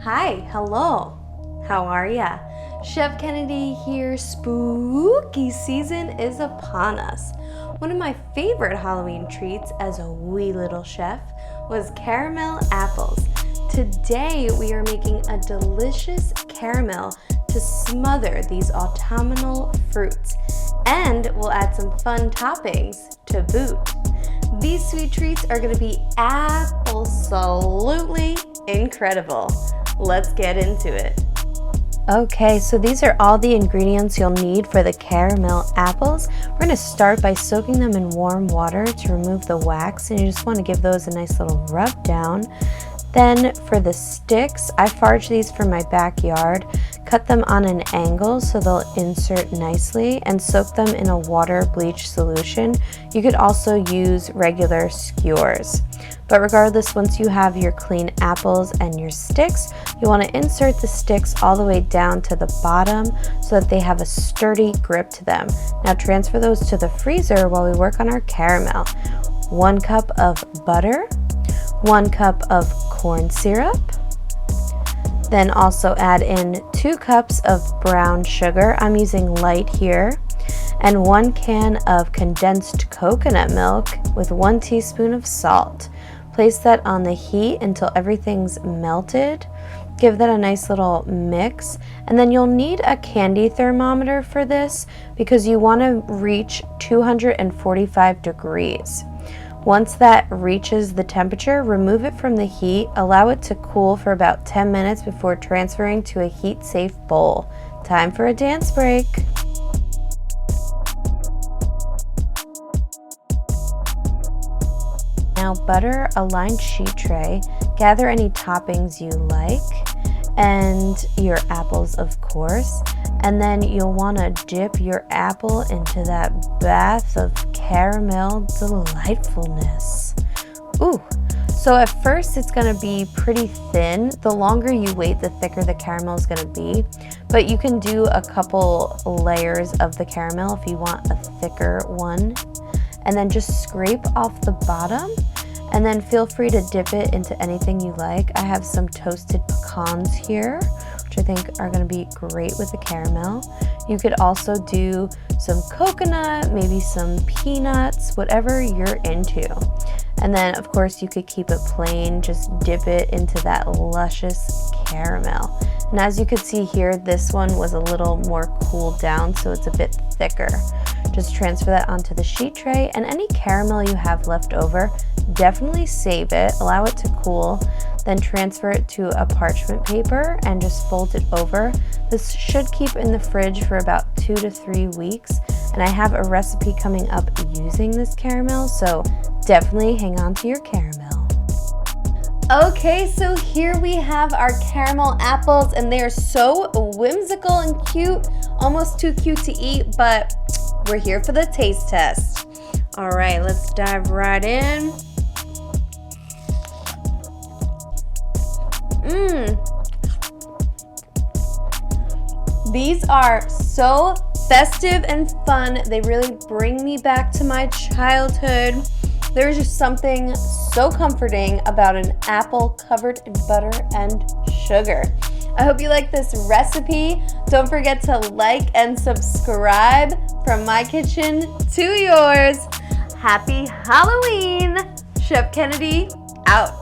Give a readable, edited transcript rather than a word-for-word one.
Hi, hello. How are ya? Chef Kennedy here. Spooky season is upon us. One of my favorite Halloween treats as a wee little chef was caramel apples. Today we are making a delicious caramel to smother these autumnal fruits, and we'll add some fun toppings to boot. These sweet treats are going to be absolutely incredible. Let's get into it. Okay, so these are all the ingredients you'll need for the caramel apples. We're going to start by soaking them in warm water to remove the wax, and you just want to give those a nice little rub down. Then for the sticks, I farge these from my backyard, cut them on an angle so they'll insert nicely, and soak them in a water bleach solution. You could also use regular skewers. But regardless, once you have your clean apples and your sticks, you want to insert the sticks all the way down to the bottom so that they have a sturdy grip to them. Now transfer those to the freezer while we work on our caramel. 1 cup of butter, 1 cup of corn syrup, then also add in 2 cups of brown sugar. I'm using light here, and 1 can of condensed coconut milk with 1 teaspoon of salt. Place that on the heat until everything's melted. Give that a nice little mix, and then you'll need a candy thermometer for this because you want to reach 245 degrees. Once that reaches the temperature, remove it from the heat, allow it to cool for about 10 minutes before transferring to a heat-safe bowl. Time for a dance break. Now butter a lined sheet tray, gather any toppings you like, and your apples of course, and then you'll want to dip your apple into that bath of caramel delightfulness. Ooh, so at first it's going to be pretty thin. The longer you wait, the thicker the caramel is going to be, but you can do a couple layers of the caramel if you want a thicker one, and then just scrape off the bottom, and then feel free to dip it into anything you like. I have some toasted pecans here, which I think are going to be great with the caramel. You could also do some coconut, maybe some peanuts, whatever you're into. And then of course you could keep it plain, just dip it into that luscious caramel. And as you could see here, this one was a little more cooled down, so it's a bit thicker. Just transfer that onto the sheet tray, and any caramel you have left over, definitely save it, allow it to cool, then transfer it to a parchment paper and just fold it over. This should keep in the fridge for about 2 to 3 weeks, and I have a recipe coming up using this caramel, so definitely hang on to your caramel. Okay, so here we have our caramel apples, and they are so whimsical and cute, almost too cute to eat, but we're here for the taste test. All right, let's dive right in. These are so festive and fun. They really bring me back to my childhood. There's just something so comforting about an apple covered in butter and sugar. I hope you like this recipe. Don't forget to like and subscribe. From my kitchen to yours. Happy Halloween! Chef Kennedy out.